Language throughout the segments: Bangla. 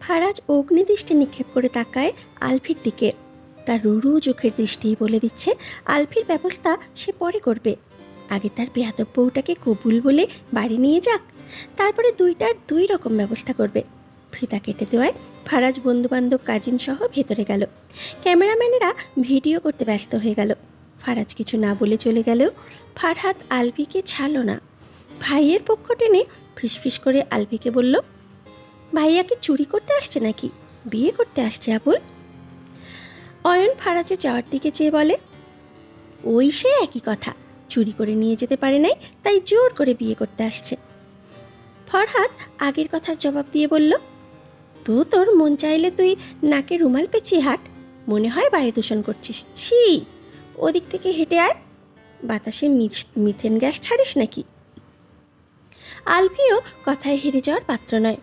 ফারাজ অগ্নিদৃষ্টি নিক্ষেপ করে তাকায় আলফির দিকে। তার রুরু চোখের দৃষ্টিই বলে দিচ্ছে আলফির ব্যবস্থা সে পরে করবে। আগে তার বেয়াদব বউটাকে কবুল বলে বাড়ি নিয়ে যাক, তারপরে দুইটার দুই রকম ব্যবস্থা করবে। ফিতা কেটে দেওয়ায় ফারাজ বন্ধুবান্ধব কাজিন সহ ভেতরে গেল। ক্যামেরাম্যানেরা ভিডিও করতে ব্যস্ত হয়ে গেল। ফারাজ কিছু না বলে চলে গেলেও ফারহাদ আলফিকে ছাড়ল না। ভাইয়ের পক্ষ টেনে ফিসফিস করে আলফিকে বলল, ভাইয়াকে চুরি করতে আসছে নাকি বিয়ে করতে আসছে আবুল? অয়ন ফারাজের যাওয়ার দিকে চেয়ে বলে, ওই সে একই কথা, চুরি করে নিয়ে যেতে পারে নাই তাই জোর করে বিয়ে করতে আসছে। ফরহাদ আগের কথার জবাব দিয়ে বলল, তো তোর মন চাইলে তুই নাকে রুমাল পেঁচিয়ে হাঁট, মনে হয় বায়ু দূষণ করছিস। ছি, ওদিক থেকে হেঁটে আয়, বাতাসে মিথেন গ্যাস ছাড়িস নাকি? আলফিও কথায় হেরে যাওয়ার পাত্র নয়।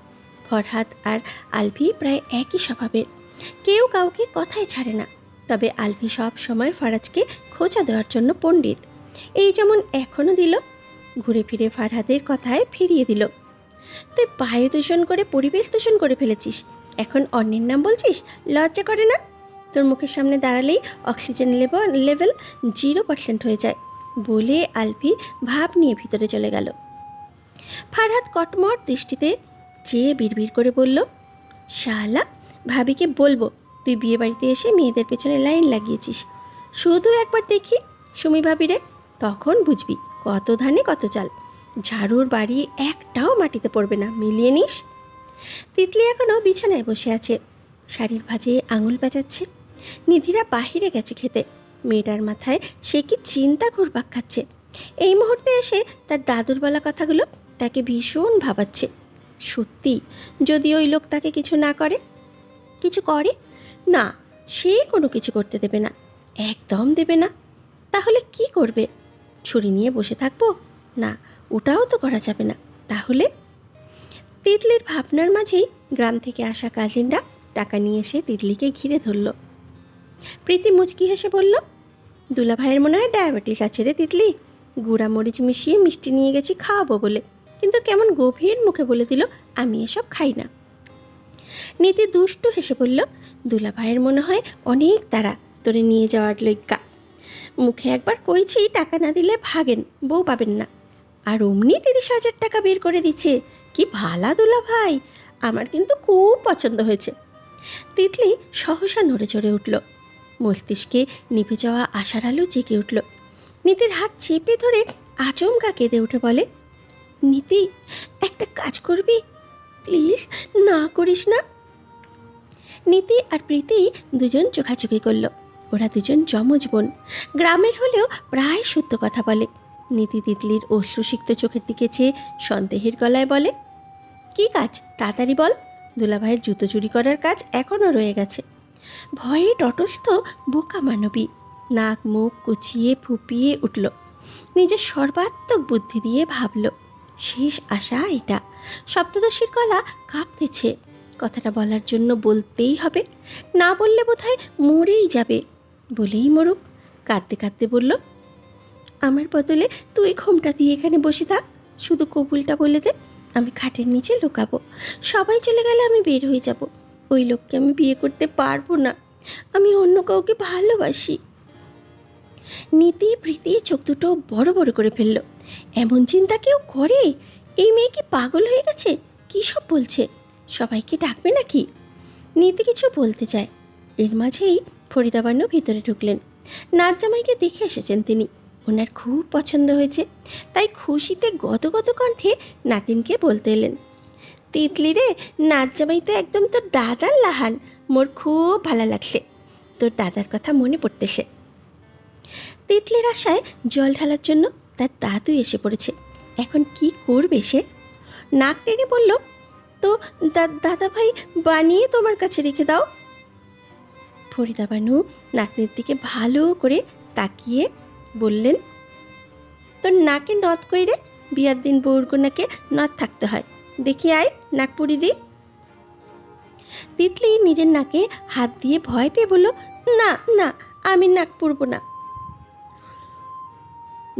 ফরহাদ আর আলফি প্রায় একই স্বভাবের, কেউ কাউকে কথায় ছাড়ে না। তবে আলফি সব সময় ফারাজকে খোঁচা দেওয়ার জন্য পণ্ডিত। এই যেমন এখনও দিল, ঘুরে ফিরে ফারহাদের কথায় ফিরিয়ে দিল। তুই বায়ু দূষণ করে পরিবেশ দূষণ করে ফেলেছিস, এখন অন্যের নাম বলছিস, লজ্জা করে না? তোর মুখের সামনে দাঁড়ালেই অক্সিজেন লেভেল 0% হয়ে যায়, বলে আলফি ভাব নিয়ে ভিতরে চলে গেল। ফারহাদ কটমট দৃষ্টিতে চেয়ে বিড়বিড় করে বলল, শালা, ভাবিকে বলবো তুই বিয়ে বাড়িতে এসে মেয়েদের পেছনে লাইন লাগিয়েছিস। শুধু একবার দেখি সুমি ভাবিরে, তখন বুঝবি কত ধানে কত চাল। ঝাড়ুর বাড়ি একটাও মাটিতে পড়বে না, মিলিয়ে নিস। তিতলি এখনও বিছানায় বসে আছে, শাড়ির ভাঁজে আঙুল পেঁচাচ্ছে। নিধিরা বাহিরে গেছে খেতে। মেয়েটার মাথায় সে কি চিন্তা ঘুরপাক খাচ্ছে। এই মুহূর্তে এসে তার দাদুর বলা কথাগুলো তাকে ভীষণ ভাবাচ্ছে। সত্যি, যদি ওই লোক তাকে কিছু না করে, কিছু করে না, সে কোনো কিছু করতে দেবে না, একদম দেবে না। তাহলে কি করবে? ছুরি নিয়ে বসে থাকবো? না, ওটাও তো করা যাবে না। তাহলে তিতলির ভাবনার মাঝেই গ্রাম থেকে আসা কাজিনরা টাকা নিয়ে এসে তিতলিকে ঘিরে ধরল। প্রীতি মুচকি হেসে বলল, দুলা ভাইয়ের মনে হয় ডায়াবেটিস আছে রে তিতলি, গুঁড়া মরিচ মিশিয়ে মিষ্টি নিয়ে গেছি খাওয়াবো বলে, কিন্তু কেমন গভীর মুখে বলে দিল আমি এসব খাই না। নীতি দুষ্টু হেসে বলল, দুলা ভাইয়ের মনে হয় অনেক তারা তোরে নিয়ে যাওয়ার লইক্কা, মুখে একবার কইছি টাকা না দিলে ভাগেন, বউ পাবেন না, আর অমনি 30,000 টাকা বের করে দিচ্ছে। কি ভালা দুলা ভাই, আমার কিন্তু খুব পছন্দ হয়েছে। তিতলি সহসা নড়ে চড়ে উঠল, মস্তিষ্কে নিভে যাওয়া আশার আলো জেগে উঠল। নীতির হাত চেপে ধরে আচমকা কেঁদে উঠে বলে, নীতি, একটা কাজ করবি প্লিজ, না করিস না। নীতি আর প্রীতি দুজন চোখাচোখি করল। ওরা দুজন যমজ বোন, গ্রামের হলেও প্রায় সত্য কথা বলে। নীতি তিতলির অশ্রুসিক্ত চোখের দিকে চেয়ে সন্দেহের গলায় বলে, কি কাজ, তাড়াতাড়ি বল, দুলাভাইয়ের জুতো চুরি করার কাজ এখনও রয়ে গেছে। ভয়ে তটস্থ বোকা মানবী নাক মুখ কুচিয়ে ফুপিয়ে উঠল। নিজের সর্বাত্মক বুদ্ধি দিয়ে ভাবল, শেষ আশা এটা। সপ্তদশীর গলা কাঁপতেছে, কথাটা বলার জন্য বলতেই হবে, না বললে বোধহয় মরেই যাবে। বলেই মরুক। কাঁদতে কাঁদতে বলল, আমার বদলে তুই ঘোমটা দিয়ে এখানে বসে থাক, শুধু কবুলটা বলে দে, আমি খাটের নিচে লুকাবো, সবাই চলে গেলে আমি বের হয়ে যাব। ওই লোককে আমি বিয়ে করতে পারবো না, আমি অন্য কাউকে ভালোবাসি। নীতি প্রীতি চোখ দুটো বড় বড় করে ফেলল। এমন চিন্তা কেউ করে? এই মেয়ে কি পাগল হয়ে গেছে? কী সব বলছে? সবাইকে ডাকবে নাকি? নীতি কিছু বলতে চায়, এর মাঝেই ফরিদা বানু ভিতরে ঢুকলেন। নাচ জামাইকে দেখে এসেছেন তিনি, ওনার খুব পছন্দ হয়েছে, তাই খুশিতে গদগদ কণ্ঠে নাতিনকে বলতে এলেন, তিতলি রে, নাচ জামাই তো একদম তোর দাদার লাহান, মোর খুব ভালো লাগছে, তোর দাদার কথা মনে পড়তেছে। তিতলির আশায় জল ঢালার জন্য তার দাদু এসে পড়েছে। এখন কি করবে সে? নাক টেনে বলল, তো দাদা ভাই বানিয়ে তোমার কাছে রেখে দাও। ফরিদা বানু নাতনির দিকে ভালো করে তাকিয়ে বললেন, তোর নাকে নথ কইরে, বিয়ার দিন বউর নাকে নথ থাকতে হয়, দেখি আয় নাক পুরি দি। তিতলি নিজের নাকে হাত দিয়ে ভয় পেয়ে বলল, না না, আমি নাক পুরব না।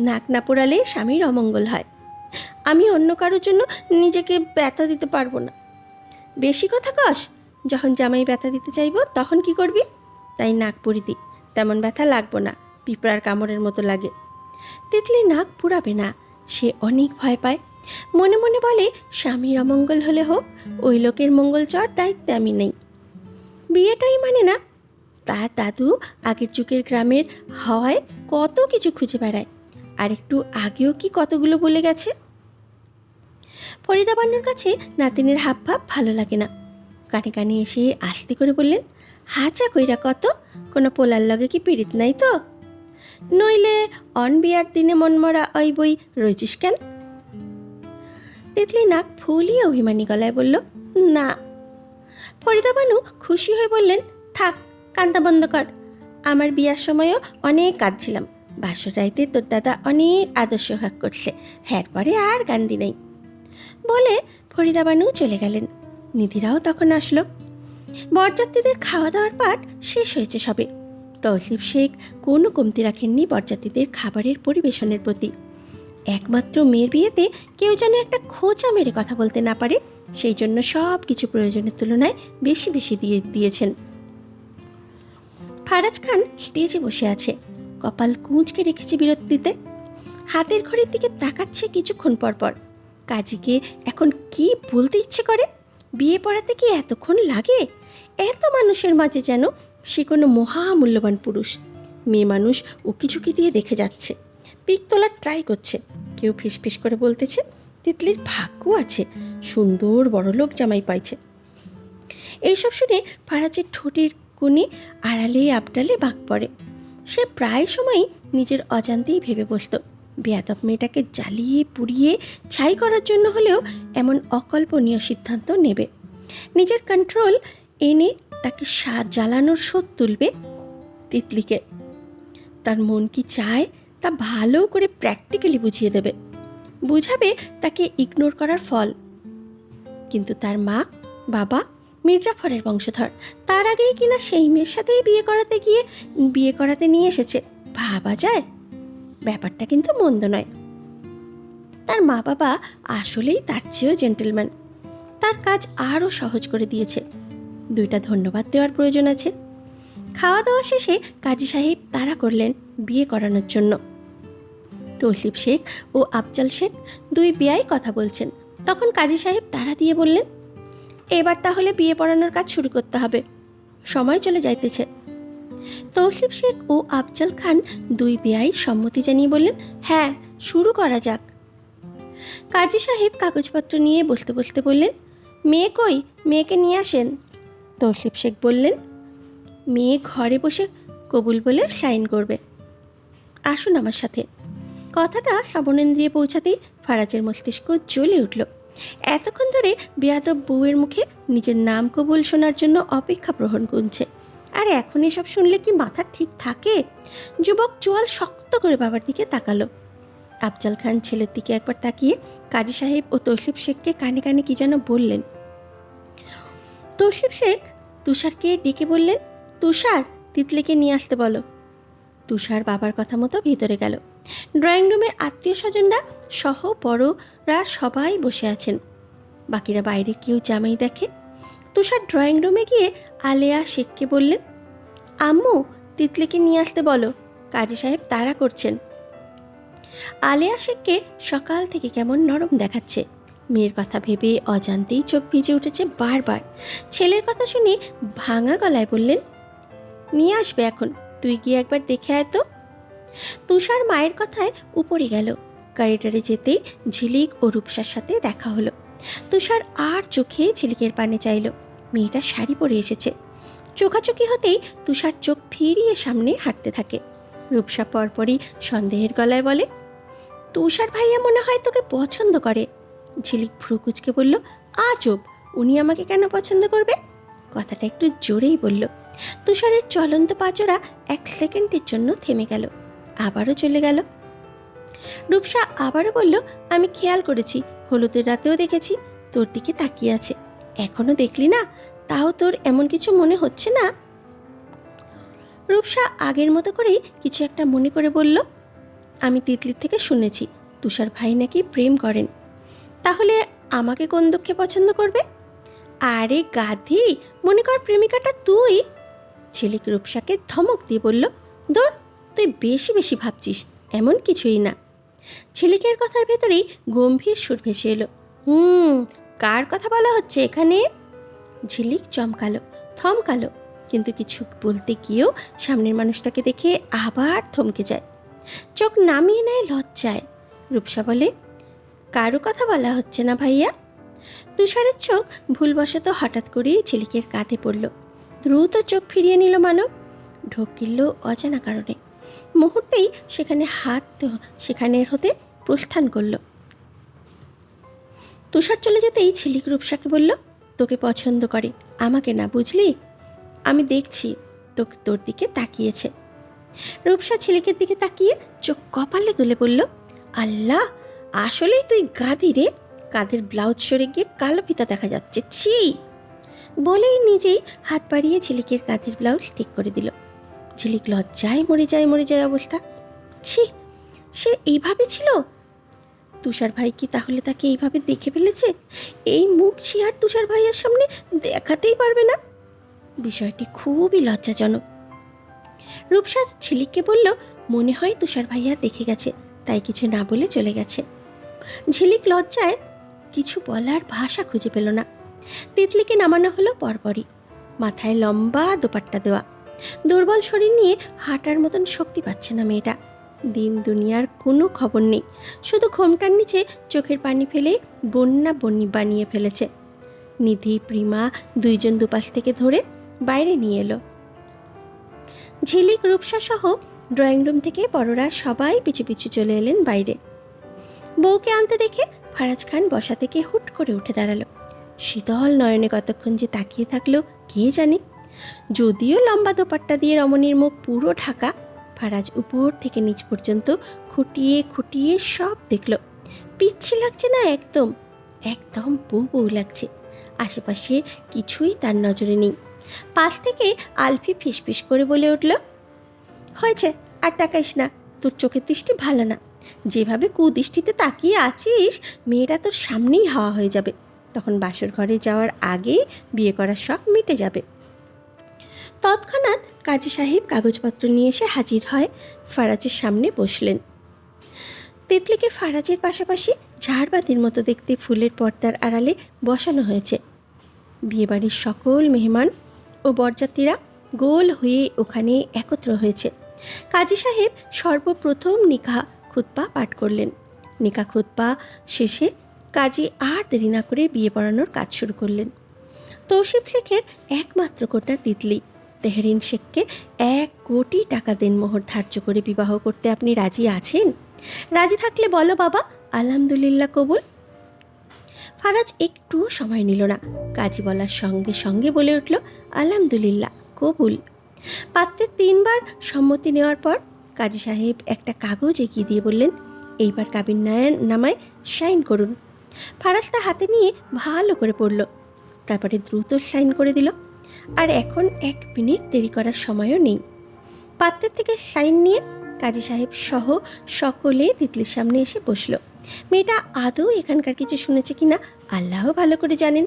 নাক না পোড়ালে স্বামীর অমঙ্গল হয়, আমি অন্য কারোর জন্য নিজেকে ব্যথা দিতে পারবো না। বেশি কথা কস, যখন জামাই ব্যথা দিতে চাইব তখন কি করবি? তাই নাক পুরি দি, তেমন ব্যথা লাগবো না, পিঁপড়ার কামড়ের মতো লাগে। তিতলি নাক পুরাবে না, সে অনেক ভয় পায়। মনে মনে বলে, স্বামীর অমঙ্গল হলে হোক, ওই লোকের মঙ্গল চর দায়িত্বে আমি নেই। বিয়েটাই মানে না। তার দাদু আগের যুগের গ্রামের হাওয়ায় কত কিছু খুঁজে বেড়ায়, আর একটু আগেও কি কতগুলো বলে গেছে। ফরিদা বানুর কাছে নাতিনের হাব ভাব ভালো লাগে না। কানে কানে এসে আস্তে করে বললেন, হাচা কইরা কত, কোনো পোলার লগে কি পীড়িত নাই তো? নইলে অন বিয়ার দিনে মনমরা ওই বই রয়েছিস কেন? তিতলি নাক ফুলিয়ে অভিমানী গলায় বলল, না। ফরিদা বানু খুশি হয়ে বললেন, থাক, কান্না বন্ধ কর। আমার বিয়ার সময়ও অনেক কাঁদছিলাম, বাসর রাইতে তোর দাদা অনেক আদর্শ হাক করছে, হ্যার পরে আর কান্দি নেই। বলে ফরিদা বানু চলে গেলেন। নিধিরাও তখন আসলো। বরযাত্রীদের খাওয়া দাওয়ার পাট শেষ হয়েছে সবে। তৌসিফ শেখ কোনো কমতি রাখেননি বরযাত্রীদের খাবারের পরিবেশনের প্রতি। একমাত্র মেয়ের বিয়েতে কেউ যেন একটা খোঁচা মেরে কথা বলতে না পারে, সেই জন্য সব কিছু প্রয়োজনের তুলনায় বেশি বেশি দিয়েছেন। ফারাজ খান স্টেজে বসে আছে, কপাল কুঁচকে রেখেছে বিরক্তিতে। হাতের ঘড়ির দিকে তাকাচ্ছে কিছুক্ষণ পর পর। কাজীকে এখন কি বলতে ইচ্ছে করে? বিয়ে পড়াতে কি এতক্ষণ লাগে? এত মানুষের মাঝে যেন সে কোনো মহামূল্যবান পুরুষ। মেয়ে মানুষ উকিঝুঁকি দিয়ে দেখে যাচ্ছে, পিক তোলার ট্রাই করছে। কেউ ফিসফিস করে বলতেছে, তিতলির ভাগ্য আছে, সুন্দর বড়লোক জামাই পাইছে। এইসব শুনে ফারাজের ঠোঁটের কোণে আড়ালে আবডালে বাঁক পড়ে। সে প্রায় সময়ই নিজের অজান্তেই ভেবে বসত, বেয়াদব মেয়েটাকে জ্বালিয়ে পুড়িয়ে ছাই করার জন্য হলেও এমন অকল্পনীয় সিদ্ধান্ত নেবে। নিজের কন্ট্রোল এনে তাকে জ্বালানোর শোধ তুলবে তিতলিকে। তার মন কি চায় তা ভালো করে প্র্যাকটিক্যালি বুঝিয়ে দেবে, বুঝাবে তাকে ইগনোর করার ফল। কিন্তু তার মা বাবা মির্জাফরের বংশধর, তার আগেই কিনা সেই মেয়ের সাথেই বিয়ে করাতে নিয়ে এসেছে। ভাবা যায়? ব্যাপারটা কিন্তু মন্দ নয়। তার মা বাবা আসলেই তার চেয়েও জেন্টেলম্যান, তার কাজ আরও সহজ করে দিয়েছে। দুইটা ধন্যবাদ দেওয়ার প্রয়োজন আছে। খাওয়া দাওয়া শেষে কাজী সাহেব তাড়া করলেন বিয়ে করানোর জন্য। তৌসিফ শেখ ও আফজাল শেখ দুই বেয়াই কথা বলছেন, তখন কাজী সাহেব তাড়া দিয়ে বললেন, এবার তাহলে বিয়ে পড়ানোর কাজ শুরু করতে হবে, সময় চলে যাইতেছে। তৌসিফ শেখ ও আফজাল খান দুই বেয়াই সম্মতি জানিয়ে বললেন, হ্যাঁ, শুরু করা যাক। কাজী সাহেব কাগজপত্র নিয়ে বসতে বসতে বললেন, মেয়ে কই, মেয়েকে নিয়ে আসেন। তৌসিফ শেখ বললেন, মেয়ে ঘরে বসে কবুল বলে সাইন করবে, আসুন আমার সাথে। কথাটা শ্রবণেন্দ্রিয়ে পৌঁছাতেই ফারাজের মস্তিষ্ক জ্বলে উঠল। এতক্ষণ ধরে বেয়াদব বউয়ের মুখে নিজের নাম কবুল শোনার জন্য অপেক্ষা গ্রহণ করছে, আর এখন এসব শুনলে কি মাথা ঠিক থাকে? যুবক চোয়াল শক্ত করে বাবার দিকে তাকালো। আফজাল খান ছেলের দিকে একবার তাকিয়ে কাজী সাহেব ও তৌসিফ শেখকে কানে কানে কি যেন বললেন। তৌসিফ শেখ তুষারকে ডেকে বললেন, তুষার, তিতলিকে নিয়ে আসতে বলো। তুষার বাবার কথা মতো ভিতরে গেল। ড্রয়িং রুমে আত্মীয় স্বজনরা সহ বড়রা সবাই বসে আছেন, বাকিরা বাইরে কেউ জামাই দেখে। তুষার ড্রয়িং রুমে গিয়ে আলেয়া শেখকে বললেন, আম্মু, তিতলিকে নিয়ে আসতে বলো, কাজী সাহেব তাড়া করছেন। আলেয়া শেখকে সকাল থেকে কেমন নরম দেখাচ্ছে। মেয়ের কথা ভেবে অজান্তেই চোখ ভিজে উঠেছে বারবার। ছেলের কথা শুনে ভাঙা গলায় বললেন, নিয়ে আসবে এখন, তুই গিয়ে একবার দেখে আয় তো। তুষার মায়ের কথায় উপরে গেল। করিডোরে যেতেই ঝিলিক ও রূপসার সাথে দেখা হলো। তুষার আর চোখে ঝিলিকের পানে চাইল। মেয়েটা শাড়ি পরে এসেছে। চোখাচোখি হতেই তুষার চোখ ফিরিয়ে সামনে হাঁটতে থাকে। রূপসা পরপরই সন্দেহের গলায় বলে, তুষার ভাইয়া মনে হয় তোকে পছন্দ করে। ঝিলিক ভ্রু কুচকে বলল, আজব, উনি আমাকে কেন পছন্দ করবে? কথাটা একটু জোরেই বলল। তুষারের চলন্ত পাজরা 1 সেকেন্ডের জন্য থেমে গেল, আবারও চলে গেল। রূপসা আবারও বলল, আমি খেয়াল করেছি, হলুদের রাতেও দেখেছি তোর দিকে তাকিয়ে আছে, এখনো দেখলি না? তাও তোর এমন কিছু মনে হচ্ছে না? রূপসা আগের মতো করেই কিছু একটা মনে করে বলল, আমি তিতলির থেকে শুনেছি তুষার ভাই নাকি প্রেম করেন, তাহলে আমাকে কোন দুঃখে পছন্দ করবে? আরে গাধি, মনে কর প্রেমিকাটা তুই। ঝিলিক রূপসাকে ধমক দিয়ে বলল, ধর, তুই বেশি বেশি ভাবছিস, এমন কিছুই না। ঝিলিকের কথার ভেতরেই গম্ভীর সুর ভেসে এলো, কার কথা বলা হচ্ছে এখানে? ঝিলিক চমকালো, থমকালো, কিন্তু কিছু বলতে গিয়েও সামনের মানুষটাকে দেখে আবার থমকে যায়, চোখ নামিয়ে নেয় লজ্জায়। রূপসা বলে, কারো কথা বলা হচ্ছে না ভাইয়া। তুষারের চোখ ভুলবশত হঠাৎ করেই ঝিলিকের কাঁধে পড়ল। দ্রুত চোখ ফিরিয়ে নিল মানব, ঢোক গিলল অজানা কারণে। মুহূর্তেই সেখানের হতে প্রস্থান করল। তুষার চলে যেতেই ঝিলিক রূপসাকে বলল, তোকে পছন্দ করে, আমাকে না, বুঝলি? আমি দেখছি তোর দিকে তাকিয়েছে। রূপসা ঝিলিকের দিকে তাকিয়ে চোখ কপালে তুলে বলল, আল্লাহ, আসলেই তুই গাধি রে, কাঁধের ব্লাউজ সরে গিয়ে কালো ফিতা দেখা যাচ্ছে, ছি। বলেই নিজেই হাত বাড়িয়ে ঝিলিকের কাঁধের ব্লাউজ ঠিক করে দিল। ঝিলিক লজ্জায় মরে যায় অবস্থা। ছি, সে এইভাবে ছিল? তুষার ভাই কি তাহলে তাকে এইভাবে দেখে ফেলেছে? এই মুখ সে আর তুষার ভাইয়ের সামনে দেখাতেই পারবে না। বিষয়টি খুবই লজ্জাজনক। রূপসা ঝিলিককে বলল, মনে হয় তুষার ভাইয়া দেখে গেছে, তাই কিছু না বলে চলে গেছে। ঝিলিক লজ্জায় কিছু বলার ভাষা খুঁজে পেল না। তিতলিকে নামানো হলো পরপরই, মাথায় লম্বা দোপাট্টা দেওয়া। দুর্বল শরীর নিয়ে হাঁটার মতন শক্তি পাচ্ছে না মেয়েটা। দিন দুনিয়ার কোনো খবর নেই, শুধু ঘোমটার নিচে চোখের পানি ফেলে বন্যা বন্যি বানিয়ে ফেলেছে। নিধি প্রিমা দুইজন দুপাশ থেকে ধরে বাইরে নিয়ে এলো। ঝিলিক রূপসা সহ ড্রয়িং রুম থেকে বড়রা সবাই পিছু পিছু চলে এলেন বাইরে। বউকে আনতে দেখে ফারাজ খান বসা থেকে হুট করে উঠে দাঁড়ালো। শীতল নয়নে কতক্ষণ যে তাকিয়ে থাকলো কে জানে। যদিও লম্বা দোপাট্টা দিয়ে রমণীর মুখ পুরো ঢাকা, ফারাজ উপর থেকে নিচ পর্যন্ত খুঁটিয়ে খুঁটিয়ে সব দেখল। পিচ্ছি লাগছে না, একদম একদম বউ লাগছে। আশেপাশে কিছুই তার নজরে নেই। পাশ থেকে আলফি ফিসফিস করে বলে উঠল, হয়েছে, আর তাকাইস না, তোর চোখের দৃষ্টি ভালো না। যেভাবে কুদৃষ্টিতে তাকিয়ে আছিস, মেয়েটা তোর সামনেই হাওয়া হয়ে যাবে। তখন বাসর ঘরে যাওয়ার আগেই বিয়ে করার শখ মিটে যাবে। তৎক্ষণাৎ কাজী সাহেব কাগজপত্র নিয়ে এসে হাজির হয়, ফারাজের সামনে বসলেন। তিতলিকে ফারাজের পাশাপাশি ঝাড়বাতির মতো দেখতে ফুলের পর্দার আড়ালে বসানো হয়েছে। বিয়েবাড়ির সকল মেহমান ও বরযাত্রীরা গোল হয়ে ওখানে একত্র হয়েছে। কাজী সাহেব সর্বপ্রথম নিকাহ খুতবা পাঠ করলেন। নিকাহ খুতবা শেষে কাজী আর দেরি না করে বিয়ে পড়ানোর কাজ শুরু করলেন। তৌসিফ শেখের একমাত্র কন্যা তিতলি, তেহরিন শেখকে 1 কোটি টাকা দেনমোহর ধার্য করে বিবাহ করতে আপনি রাজি আছেন? রাজি থাকলে বলো বাবা, আলহামদুলিল্লাহ কবুল। ফারাজ একটুও সময় নিল না, কাজী বলার সঙ্গে সঙ্গে বলে উঠল, আলহামদুলিল্লাহ কবুল। পাত্রের 3 বার সম্মতি নেওয়ার পর কাজী সাহেব একটা কাগজ এগিয়ে দিয়ে বললেন, এইবার কাবিননামায় সাইন করুন। ফারাজ তা হাতে নিয়ে ভালো করে পড়ল, তারপরে দ্রুত সাইন করে দিল। আর এখন 1 মিনিট দেরি করার সময়ও নেই। পাত্রের থেকে সাইন নিয়ে কাজী সাহেব সহ সকলে তিতলির সামনে এসে বসল। মেয়েটা আদৌ এখানকার কিছু শুনেছে কিনা আল্লাহ ভালো করে জানেন।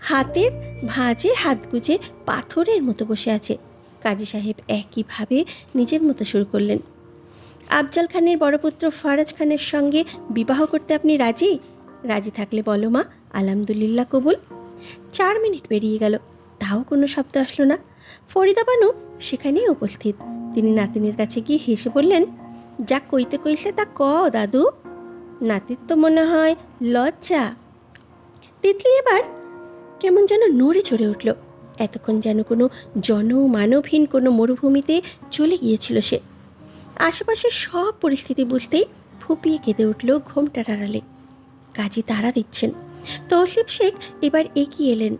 হাতের ভাঁজে হাত গুজে পাথরের মতো বসে আছে। কাজী সাহেব একইভাবে নিজের মতো শুরু করলেন, আফজাল খানের বড় পুত্র ফারাজ খানের সঙ্গে বিবাহ করতে আপনি রাজি? রাজি থাকলে বলো মা, আলহামদুলিল্লাহ কবুল। 4 মিনিট পেরিয়ে গেল, তাও কোনো শব্দ আসলো না। ফরিদা বানু সেখানেই উপস্থিত। তিনি নাতিনের কাছে গিয়ে হেসে বললেন, যা কইতে কইছে তা ক দাদু। নাতির তো মনে হয় লজ্জা। তিতলি এবার কেমন যেন নড়ে চড়ে উঠল। এতক্ষণ যেন কোনো জনমানবহীন কোনো মরুভূমিতে চলে গিয়েছিল সে। আশেপাশে সব পরিস্থিতি বুঝতেই ফুপিয়ে কেঁদে উঠল ঘোমটার আড়ালে। কাজী তাড়া দিচ্ছেন। তৌসিফ শেখ এবার এগিয়ে এলেন।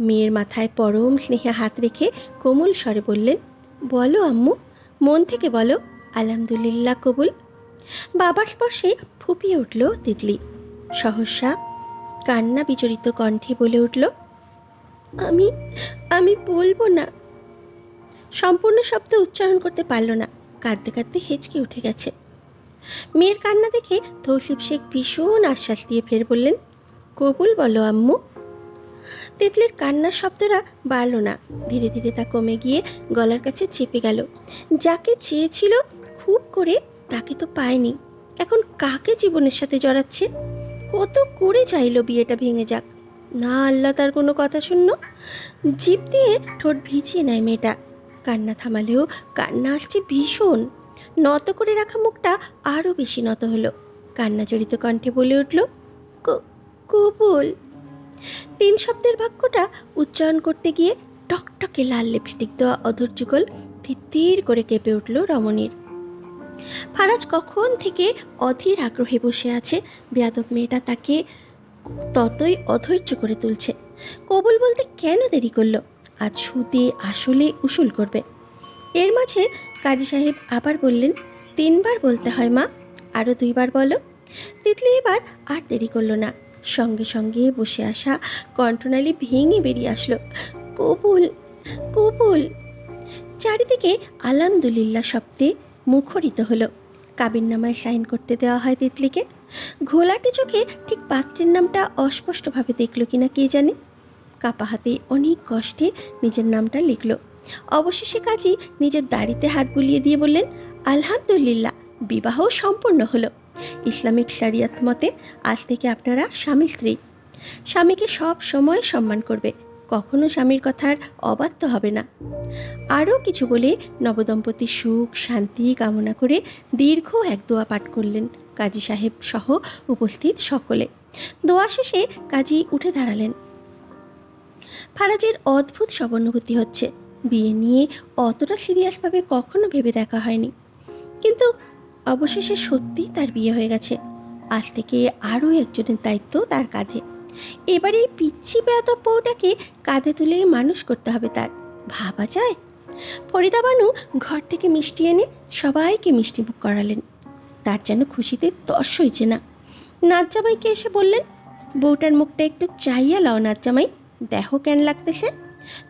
মেয়ের মাথায় পরম স্নেহে হাত রেখে কোমল স্বরে বললেন, বলো আম্মু, মন থেকে বলো, আলহামদুলিল্লাহ কবুল। বাবার স্পর্শে ফুপিয়ে উঠল তিতলি। সহসা কান্না বিচরিত কণ্ঠে বলে উঠল, আমি আমি বলবো না। সম্পূর্ণ শব্দ উচ্চারণ করতে পারল না, কাঁদতে কাঁদতে হেঁচকে উঠে গেছে। মেয়ের কান্না দেখে তৌসিফ শেখ ভীষণ আশ্বাস দিয়ে ফের বললেন, কবুল বলো আম্মু। তিতলির কান্নার শব্দটা বাড়ল না, ধীরে ধীরে তা কমে গিয়ে গলার কাছে চেপে গেল। যাকে চেয়েছিল খুব করে তাকে তো পায়নি, এখন কাকে জীবনের সাথে জড়াচ্ছে? কত করে চাইলো বিয়েটা ভেঙে যাক, না আল্লাহ তার কোনো কথা শুনল। জিভ দিয়ে ঠোঁট ভিজিয়ে নেয় মেয়েটা। কান্না থামালেও কান্না আসছে ভীষণ। নত করে রাখা মুখটা আরও বেশি নত হলো। কান্না জড়িত কণ্ঠে বলে উঠল, কবুল। 3 শব্দের বাক্যটা উচ্চারণ করতে গিয়ে টকটকে লাল লিপস্টিক দেওয়া অধর যুগল তিত্তির করে কেঁপে উঠল রমণীর। ফারাজ কখন থেকে অধীর আগ্রহে বসে আছে, বেয়াদব মেয়েটা তাকে ততই অধৈর্য করে তুলছে। কবুল বলতে কেন দেরি করলো? আজ সুদে আসলে উসুল করবে। এর মাঝে কাজী সাহেব আবার বললেন, 3 বার বলতে হয় মা, আরও 2 বার বলো। তিতলি এবার আর দেরি করলো না, সঙ্গে সঙ্গে বসে আসা কণ্ঠনালী ভেঙে বেরিয়ে আসলো, কবুল কবুল। চারিদিকে আলহামদুলিল্লাহ শব্দে মুখরিত হলো। কাবিননামায় সাইন করতে দেওয়া হয় তিতলিকে। ঘোলাটে চোখে ঠিক পাত্রের নামটা অস্পষ্টভাবে দেখল কিনা কে জানে। কাপা হাতে অনেক কষ্টে নিজের নামটা লিখল। অবশেষে কাজী নিজের দাড়িতে হাত বুলিয়ে দিয়ে বললেন, আলহামদুলিল্লাহ, বিবাহ সম্পন্ন হলো। ইসলামিক শরিয়ত মতে আজ থেকে আপনারা স্বামী স্ত্রী। স্বামীকে সব সময় সম্মান করবে, কখনো স্বামীর কথার অবাধ্য হবে না। আরও কিছু বলে নবদম্পতির সুখ শান্তি কামনা করে দীর্ঘ এক দোয়া পাঠ করলেন কাজী সাহেব সহ উপস্থিত সকলে। দোয়া শেষে কাজী উঠে দাঁড়ালেন। ফারাজের অদ্ভুত সব অনুভূতি হচ্ছে। বিয়ে নিয়ে অতটা সিরিয়াসভাবে কখনো ভেবে দেখা হয়নি, কিন্তু অবশেষে সত্যিই তার বিয়ে হয়ে গেছে। আজ থেকে আরও একজনের দায়িত্ব তার কাঁধে। এবারে এই পিচ্ছি বেয়াদব বউটাকে কাঁধে তুলে মানুষ করতে হবে তার। ভাবা যায়? ফরিদা বানু ঘর থেকে মিষ্টি এনে সবাইকে মিষ্টি মুখ করালেন। তার যেন খুশিতে তস হয়েছে না। নাতজামাইকে এসে বললেন, বউটার মুখটা একটু চাইয়া লাও নাতজামাই, দেখো কেন লাগতেছে।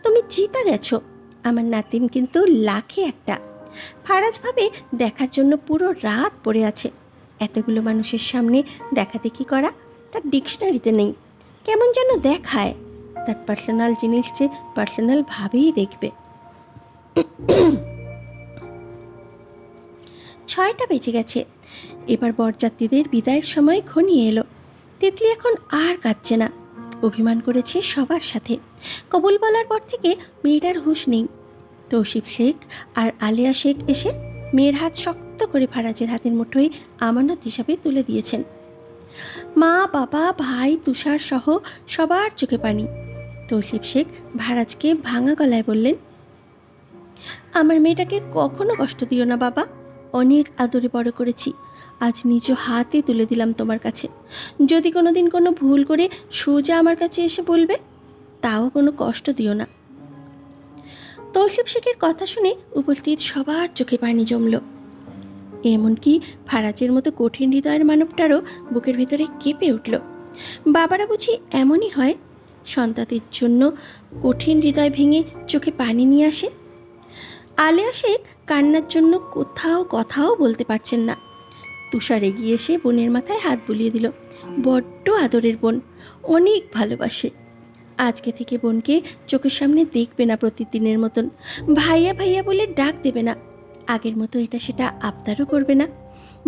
তুমি জিতা গেছো, আমার নাতিন কিন্তু লাখে একটা। ফারাজ ভাবে দেখার জন্য পুরো রাত পড়ে আছে। এতগুলো মানুষের সামনে দেখা দেখি করা তার ডিকশনারিতে নেই। কেমন যেন দেখায়, তার পার্সোনাল জিনিস যে পার্সোনালভাবেই দেখবে। 6টা বেজে গেছে। এবার বরযাত্রীদের বিদায়ের সময় ঘনিয়ে এলো। তিতলি এখন আর কাঁদছে না। অভিমান করেছে সবার সাথে। কবুল বলার পর থেকে মেয়েটার হুঁশ নেই। তৌসিফ শেখ আর আলিয়া শেখ এসে মেয়ের হাত শক্ত করে ফারাজের হাতের মুঠোয় আমানত হিসাবে তুলে দিয়েছেন। মা বাবা ভাই তুষার সহ সবার চোখে পানি। তৌসিফ শেখ ফারাজকে ভাঙা গলায় বললেন, আমার মেয়েটাকে কখনো কষ্ট দিও না বাবা, অনেক আদরে বড় করেছি, আজ নিজ হাতে তুলে দিলাম তোমার কাছে। যদি কোনো দিন কোনো ভুল করে সোজা আমার কাছে এসে বলবে, তাও কোনো কষ্ট দিও না। তৌসিফ শেখের কথা শুনে উপস্থিত সবার চোখে পানি জমল। এমনকি ফারাজের মতো কঠিন হৃদয়ের মানবটারও বুকের ভিতরে কেঁপে উঠল। বাবারা বুঝি এমনই হয়, সন্তানের জন্য কঠিন হৃদয় ভেঙে চোখে পানি নিয়ে আসে। আলিয়া শেখ কান্নার জন্য কোথাও কথাও বলতে পারছেন না। তুষার এগিয়ে এসে বোনের মাথায় হাত বুলিয়ে দিল। বড্ড আদরের বোন, অনেক ভালোবাসে। আজকে থেকে বোনকে চোখের সামনে দেখবে না প্রতিদিনের মতন, ভাইয়া ভাইয়া বলে ডাক দেবে না, আগের মতো এটা সেটা আবদারও করবে না।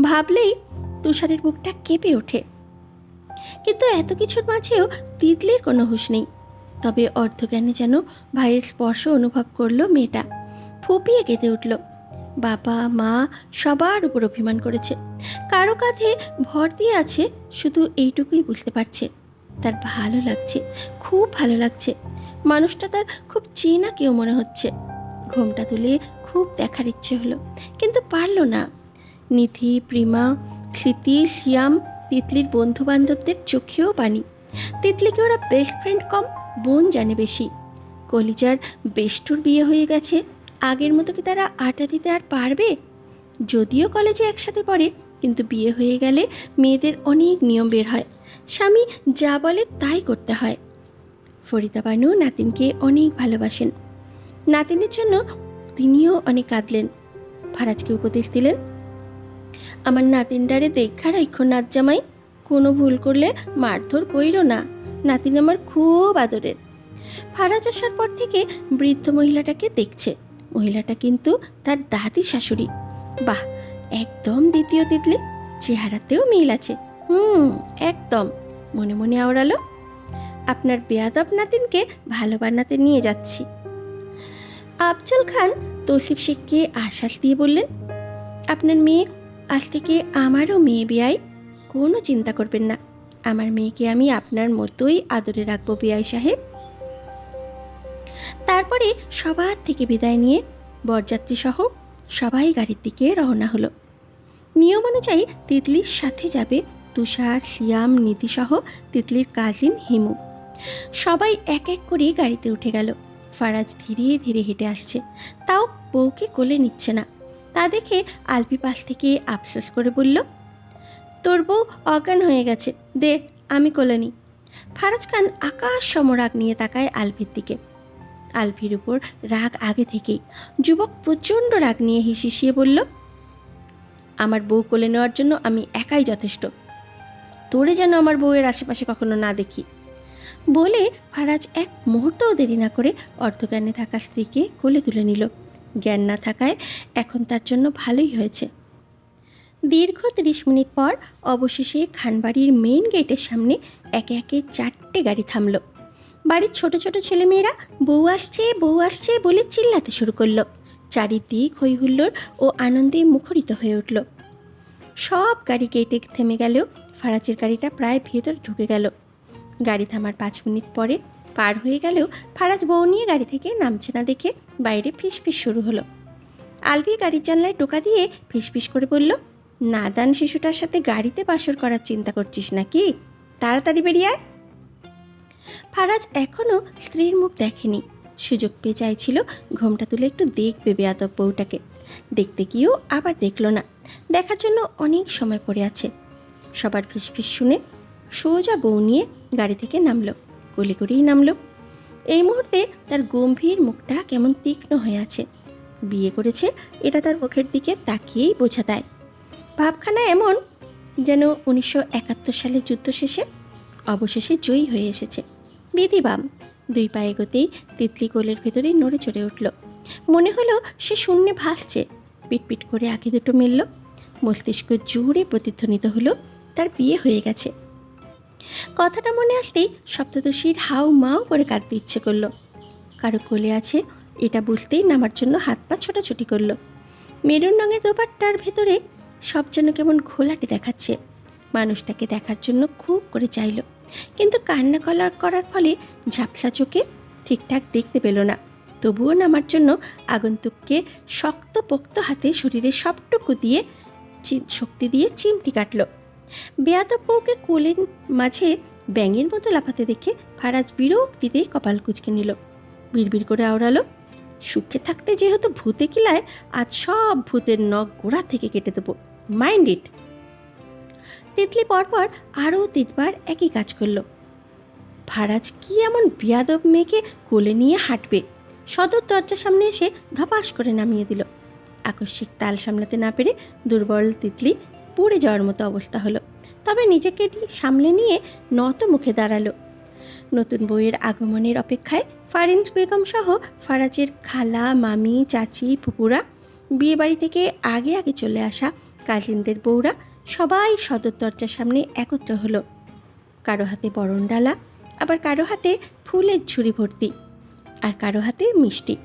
ভাবলেই তুষারের বুকটা কেঁপে ওঠে। কিন্তু এত কিছুর মাঝেও তিতলির কোনো হুঁশ নেই। তবে অর্ধজ্ঞানে যেন ভাইয়ের স্পর্শ অনুভব করলো মেয়েটা। ফুপিয়ে কেঁদে উঠল। বাবা মা সবার উপর অভিমান করেছে, কারো কাঁধে ভর দিয়ে আছে, শুধু এইটুকুই বুঝতে পারছে তার ভালো লাগছে, খুব ভালো লাগছে। মানুষটা তার খুব চেনা কেউ মনে হচ্ছে। ঘোমটা তুলে খুব দেখার ইচ্ছে হলো, কিন্তু পারল না। নিধি প্রিমা স্মৃতি শিয়াম তিতলির বন্ধু বান্ধবদের চোখেও পানি। তিতলিকে ওরা বেস্ট ফ্রেন্ড কম বোন জানে বেশি। কলিজার বেষ্টুর বিয়ে হয়ে গেছে, আগের মতো কি তারা আটা দিতে আর পারবে? যদিও কলেজে একসাথে পড়ে, কিন্তু বিয়ে হয়ে গেলে মেয়েদের অনেক নিয়ম বের হয়, স্বামী যা বলে তাই করতে হয়। ফরিদা বানু নাতিনকে অনেক ভালোবাসেন। নাতিনের জন্য তিনিও অনেক কাঁদলেন। ফারাজকে উপদেশ দিলেন, আমার নাতিনডারে দেখা রাখো নাত জামাই, কোনো ভুল করলে মারধর কইরো না, নাতিন আমার খুব আদরের। ফারাজ আসার পর থেকে বৃদ্ধ মহিলাটাকে দেখছে। মহিলাটা কিন্তু তার দাদি শাশুড়ি। বাহ, একদম দ্বিতীয় তিতলি, চেহারাতেও মিল আছে। একদম। মনে মনে আওড়ালো, আপনার বেয়াদব নাতিনকে ভালো বানাতে নিয়ে যাচ্ছি। আফজল খান তৌসিফ শেখকে আশ্বাস দিয়ে বললেন, আপনার মেয়ে আজ থেকে আমারও মেয়ে বেয়াই, কোনো চিন্তা করবেন না। আমার মেয়েকে আমি আপনার মতোই আদরে রাখবো বেয়াই সাহেব। তারপরে সবার থেকে বিদায় নিয়ে বরযাত্রী সহ সবাই গাড়ির দিকে রওনা হলো। নিয়ম অনুযায়ী তিতলির সাথে যাবে তুষার, সিয়াম, নীতিসহ তিতলির কাজিন হিমু। সবাই এক এক করে গাড়িতে উঠে গেল। ফারাজ ধীরে ধীরে হেঁটে আসছে, তাও বউকে কোলে নিচ্ছে না। তা দেখে আলপি পাশ থেকে আফসোস করে বলল, তোর বউ অজ্ঞান হয়ে গেছে, দে আমি কোলে নিই। ফারাজ খান আকাশ সম রাগ নিয়ে তাকায় আলভির দিকে। আলভির উপর রাগ আগে থেকেই। যুবক প্রচণ্ড রাগ নিয়ে হিসিয়ে বলল, আমার বউ কোলে নেওয়ার জন্য আমি একাই যথেষ্ট, তোরে যেন আমার বউয়ের আশেপাশে কখনো না দেখি। বলে ফারাজ এক মুহূর্তও দেরি না করে অর্ধজ্ঞানে থাকা স্ত্রীকে কোলে তুলে নিল। জ্ঞান না থাকায় এখন তার জন্য ভালোই হয়েছে। দীর্ঘ 30 মিনিট পর অবশেষে খানবাড়ির মেইন গেটের সামনে একে একে 4টে গাড়ি থামল। বাড়ির ছোট ছোট ছেলেমেয়েরা বউ আসছে বলে চিল্লাতে শুরু করলো। চারিদিক হই হুল্লোড় ও আনন্দে মুখরিত হয়ে উঠল। সব গাড়ি গেটে থেমে গেলেও ফারাজের গাড়িটা প্রায় ভেতরে ঢুকে গেল। গাড়ি থামার 5 মিনিট পরে পার হয়ে গেলেও ফারাজ বউ নিয়ে গাড়ি থেকে নামছে না দেখে বাইরে ফিসফিস শুরু হলো। আলভি গাড়ির জানলায় টোকা দিয়ে ফিসফিস করে বলল, নাদান শিশুটার সাথে গাড়িতে বাসর করার চিন্তা করছিস নাকি? তাড়াতাড়ি বেরিয়ে আয়। ফারাজ এখনও স্ত্রীর মুখ দেখেনি। সুযোগ পেয়ে চাইছিল ঘোমটা তুলে একটু দেখবে বেয়াদব বউটাকে। দেখতে গিয়েও আবার দেখল না। দেখার জন্য অনেক সময় পড়ে আছে। সবার ফিসফিস শুনে সোজা বউ নিয়ে গাড়ি থেকে নামলো, কোলে করেই নামলো। এই মুহূর্তে তার গম্ভীর মুখটা কেমন তীক্ষ্ণ হয়ে আছে। বিয়ে করেছে এটা তার মুখের দিকে তাকিয়েই বোঝা দেয়। ভাবখানা এমন যেন 1971 সালের যুদ্ধ শেষে অবশেষে জয়ী হয়ে এসেছে। বিধিবাম 2 পা এগোতেই তিতলি কোলের ভেতরে নড়ে চড়ে উঠল। মনে হলো সে শূন্যে ভাসছে। পিটপিট করে আঁখি দুটো মেলল। মস্তিষ্ক জুড়ে প্রতিধ্বনিত হলো তার বিয়ে হয়ে গেছে। কথাটা মনে আসতেই সপ্তদশীর হাউ মাউ করে কাঁদতে ইচ্ছে করলো। কারো কোলে আছে এটা বুঝতেই নামার জন্য হাত পা ছোটাছুটি করলো। মেরুন রঙের দোপাট্টার ভেতরে সব যেন কেমন ঘোলাটে দেখাচ্ছে। মানুষটাকে দেখার জন্য খুব করে চাইল, কিন্তু কান্না করার ফলে ঝাপসা চোখে ঠিকঠাক দেখতে পেল না। তবুও নামার জন্য আগন্তুককে শক্তপোক্ত হাতে শরীরের সবটুকু দিয়ে শক্তি দিয়ে চিমটি কাটল। বেয়াদব বউকে কোলের মাঝে ব্যাঙের মতো লাফাতে দেখে ফারাজ বিরক্তিতে কপাল কুঁচকে নিল। বিড়বিড় করে আওড়ালো, সুখে থাকতে যেহেতু ভূতে কিলায়, আজ সব ভূতের নখ গোড়া থেকে কেটে দেবো, মাইন্ড ইট। তিতলি পরপর আরও 3 বার একই কাজ করলো। ফারাজ কি এমন বেয়াদব মেয়েকে কোলে নিয়ে হাঁটবে? সদর দরজার সামনে এসে ধপাস করে নামিয়ে দিল। আকস্মিক তাল সামলাতে না পেরে দুর্বল তিতলি পড়ে যাওয়ার মতো অবস্থা হলো। তবে নিজেকে সামলে নিয়ে নত মুখে দাঁড়ালো। নতুন বউয়ের আগমনের অপেক্ষায় ফারিন বেগম সহ ফারাজের খালা, মামি, চাচি, ফুপুরা, বিয়েবাড়ি থেকে আগে আগে চলে আসা কাজিনদের বউরা সবাই সদর দরজার সামনে একত্র হলো। কারো হাতে বরণ ডালা, আবার কারো হাতে ফুলের ঝুড়ি ভর্তি, আর কারো হাতে মিষ্টি।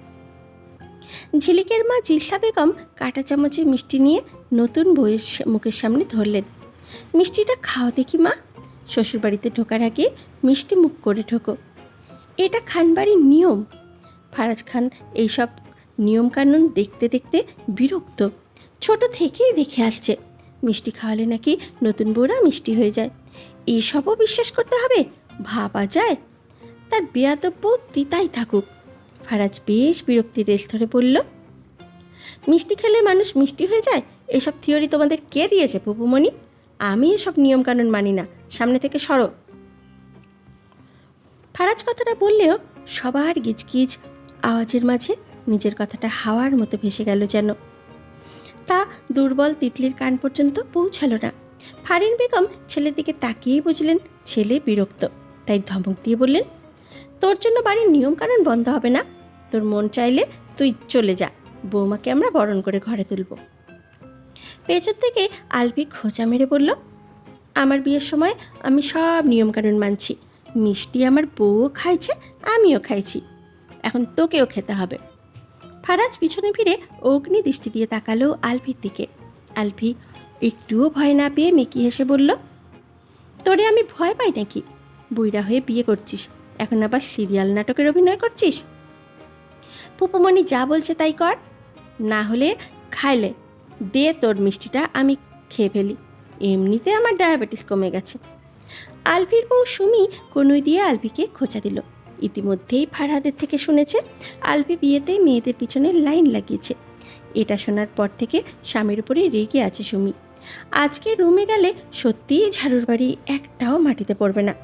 ঝিলিকের মা জিলসা বেগম কাঁটা চামচে মিষ্টি নিয়ে নতুন বউয়ের মুখের সামনে ধরলেন। মিষ্টিটা খাও দেখি মা, শ্বশুরবাড়িতে ঢোকার আগে মিষ্টি মুখ করে ঢোকো, এটা খানবাড়ির নিয়ম। ফারাজ খান এইসব নিয়মকানুন দেখতে দেখতে বিরক্ত। ছোট থেকেই দেখে আসছে মিষ্টি খাওয়ালে নাকি নতুন বউরা মিষ্টি হয়ে যায়। এসবও বিশ্বাস করতে হবে? ভাবা যায়? তার বেয়াদব্য তিতাই থাকুক। ফারাজ বেশ বিরক্তির রেশ ধরে বলল, মিষ্টি খেলে মানুষ মিষ্টি হয়ে যায় এসব থিওরি তোমাদের কে দিয়েছে পুপুমণি? আমি এসব নিয়মকানুন মানি না, সামনে থেকে সরো। ফারাজ কথাটা বললেও সবার গিজগিজ আওয়াজের মাঝে নিজের কথাটা হাওয়ার মতো ভেসে গেল যেন। তা দুর্বল তিতলির কান পর্যন্ত পৌঁছালো না। ফারিন বেগম ছেলের দিকে তাকিয়েই বুঝলেন ছেলে বিরক্ত। তাই ধমক দিয়ে বললেন, তোর জন্য বাড়ির নিয়মকানুন বন্ধ হবে না। তোর মন চাইলে তুই চলে যা, বৌমাকে আমরা বরণ করে ঘরে তুলব। পেছন থেকে আলভি খোঁচা মেরে বলল, আমার বিয়ের সময় আমি সব নিয়মকানুন মানছি, মিষ্টি আমার বউও খাইছে, আমিও খাইছি, এখন তোকেও খেতে হবে। ফারাজ পিছনে ফিরে অগ্নি দৃষ্টি দিয়ে তাকালো আলভির দিকে। আলভি একটুও ভয় না পেয়ে মেকি হেসে বলল, তোরে আমি ভয় পাই নাকি? বুইড়া হয়ে বিয়ে করছিস, এখন আবার সিরিয়াল নাটকের অভিনয় করছিস? পুপুমণি যা বলছে তাই কর, না হলে খাইলে দে তোর মিষ্টিটা আমি খেয়ে ফেলি, এমনিতে আমার ডায়াবেটিস কমে গেছে। আলভির বউ সুমি কনুই দিয়ে আলভিকে খোঁচা দিল। ইতিমধ্যেই ফারহাদের থেকে শুনেছে আলভি বিয়েতে মেয়েদের পিছনে লাইন লাগিয়েছে। এটা শোনার পর থেকে স্বামীর উপরে রেগে আছে সুমি। আজকে রুমে গেলে সত্যিই ঝাড়ুর বাড়ি একটাও মাটিতে পড়বে না।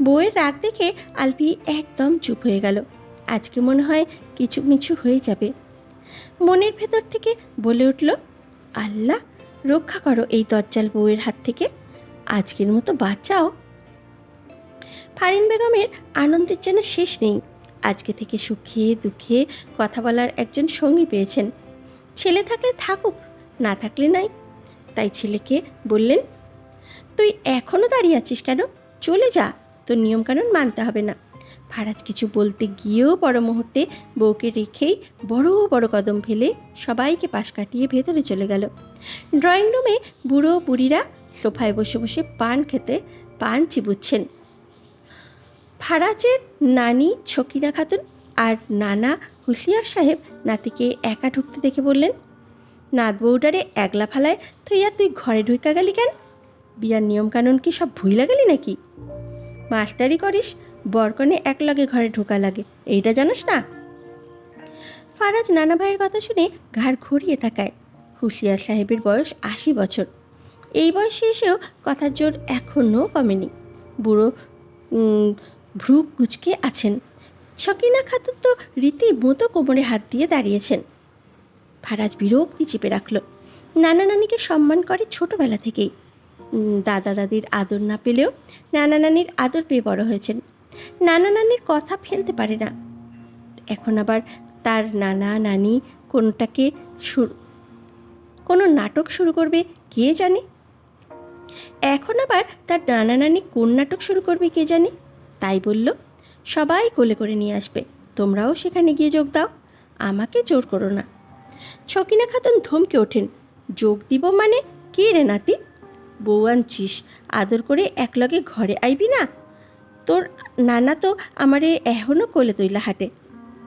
বউয়ের রাগ দেখে আলভি একদম চুপ হয়ে গেল। আজকে মনে হয় কিছু মিছু হয়ে যাবে। মনের ভেতর থেকে বলে উঠল, আল্লাহ রক্ষা করো এই দজ্জাল বউয়ের হাত থেকে, আজকের মতো বাঁচাও। ফারিন বেগমের আনন্দের যেন শেষ নেই। আজকে থেকে সুখে দুঃখে কথা বলার একজন সঙ্গী পেয়েছেন। ছেলে থাকলে থাকুক, না থাকলে নাই। তাই ছেলেকে বললেন, তুই এখনও দাঁড়িয়ে আছিস কেন? চলে যা, তোর নিয়মকানুন মানতে হবে না। ফারাজ কিছু বলতে গিয়েও পর মুহূর্তে বউকে রেখেই বড় বড় কদম ফেলে সবাইকে পাশ কাটিয়ে ভেতরে চলে গেল। ড্রয়িং রুমে বুড়ো বুড়িরা সোফায় বসে বসে পান চিবুচ্ছেন। ফারাজের নানি ছকিনা খাতুন আর নানা হুঁশিয়ার সাহেব নাতিকে একা ঢুকতে দেখে বললেন, নাত বউডারে একলা ফালায় তুই ঘরে ঢুকা গেলি কেন? বিয়ার নিয়মকানুন কি সব ভুইলা গেলি নাকি? মাস্টারি করিস, বরকনে একলগে ঘরে ঢোকা লাগে, এইটা জানোস না? ফারাজ নানা ভাইয়ের কথা শুনে ঘাড় ঘুরিয়ে তাকায়। হুঁশিয়ার সাহেবের বয়স 80 বছর। এই বয়সে এসেও কথার জোর এখনও কমেনি। বুড়ো ভ্রু কুচকে আছেন। ছকিনা খাতুন তো রীতিমতো কোমরে হাত দিয়ে দাঁড়িয়েছেন। ফারাজ বিরক্তি চেপে রাখল। নানা নানিকে সম্মান করে ছোটবেলা থেকেই। দাদা দাদির আদর না পেলেও নানা নানির আদর পেয়ে বড় হয়েছেন। নানা নানির কথা ফেলতে পারে না। এখন আবার তার নানা নানি কোনো নাটক শুরু করবে কে জানে। এখন আবার তার নানা নানি কোন নাটক শুরু করবে কে জানে। তাই বলল, সবাই কোলে করে নিয়ে আসবে, তোমরাও সেখানে গিয়ে যোগ দাও, আমাকে জোর করো না। ছকিনা খাতুন ধমকে ওঠেন, যোগ দিব মানে? কে রে নাতি? বউ আনছিস, আদর করে একলগে ঘরে আইবি না? তোর নানা তো আমারে এখনও কোলে তৈলা হাঁটে,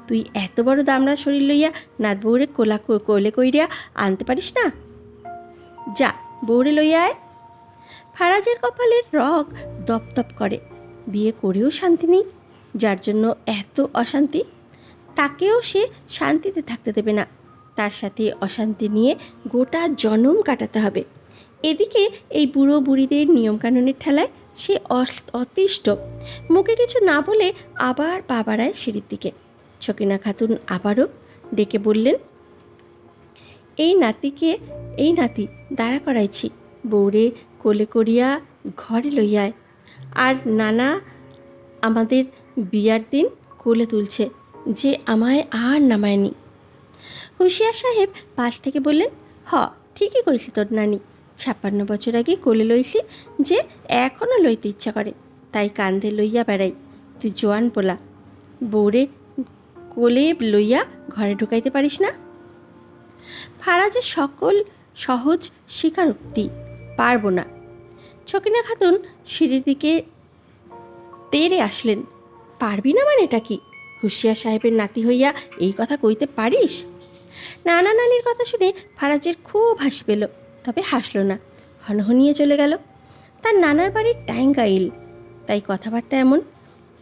তুই এত বড় দামড়া শরীর লইয়া নাত বউরে কোলে কইরিয়া আনতে পারিস না? যা বউরে লইয়া আয়। ফারাজের কপালের রগ দপদপ করে। বিয়ে করেও শান্তি নেই, যার জন্য এত অশান্তি, তাকেও সে শান্তিতে থাকতে দেবে না। তার সাথে অশান্তি নিয়ে গোটা জনম কাটাতে হবে। এদিকে এই বুড়ো বুড়িদের নিয়মকানুনের ঠেলায় সে অতিষ্ঠ। মুখে কিছু না বলে আবার পা বাড়ায় সিঁড়ির দিকে। ছকিনা খাতুন আবারও ডেকে বললেন, এই নাতি দাঁড়া করাইছি, বউরে কোলে করিয়া ঘরে লইয়ায়। আর নানা আমাদের বিয়ার দিন কোলে তুলছে যে আমায় আর নামায়নি। হুঁশিয়ার সাহেব পাশ থেকে বললেন, ঠিকই কইছি তোর নানি, 56 বছর আগে কোলে লইছি যে এখনও লইতে ইচ্ছা করে, তাই কান্ধে লইয়া বেড়াই। তুই জোয়ান পোলা, বউরে কোলে লইয়া ঘরে ঢুকাইতে পারিস না? ফারাজের সকল সহজ স্বীকারোক্তি, পারবো না। ছকিনা খাতুন সিঁড়ির দিকে তেড়ে আসলেন। পারবি না মানে এটা কি? হুঁশিয়ার সাহেবের নাতি হইয়া এই কথা কইতে পারিস? নানা নানির কথা শুনে ফারাজের খুব হাসি পেল, তবে হাসল না, হনহনিয়ে চলে গেল। তার নানার বাড়ির টাঙ্গাইল, তাই কথাবার্তা এমন।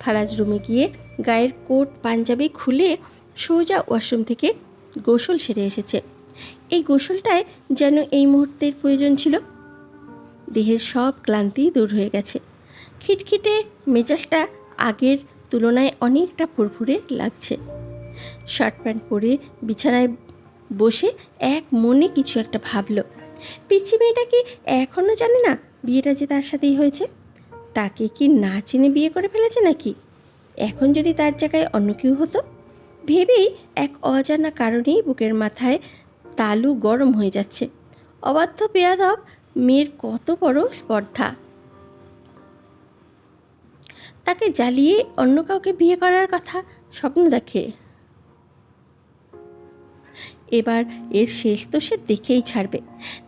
ফারাজ রুমে গিয়ে গায়ের কোট পাঞ্জাবি খুলে সোজা ওয়াশরুম থেকে গোসল সেরে এসেছে। এই গোসলটায় যেন এই মুহূর্তের প্রয়োজন ছিল। দেহের সব ক্লান্তি দূর হয়ে গেছে। খিটখিটে মেজাজটা আগের তুলনায় অনেকটা ফুরফুরে লাগছে। শার্ট প্যান্ট পরে বিছানায় বসে এক মনে কিছু একটা ভাবল। পিচ্ছি মেয়েটা কি এখনও জানে না বিয়েটা যে তার সাথেই হয়েছে? তাকে কি না চিনে বিয়ে করে ফেলেছে নাকি? এখন যদি তার জায়গায় অন্য কেউ হতো, ভেবেই এক অজানা কারণেই বুকের মাথায় তালু গরম হয়ে যাচ্ছে। অবাধ্য বেয়াদব মেয়ের কত বড় স্পর্ধা! তাকে জ্বালিয়ে অন্য কাউকে বিয়ে করার কথা স্বপ্ন দেখে। এবার এর শেষ তো সে দেখেই ছাড়বে।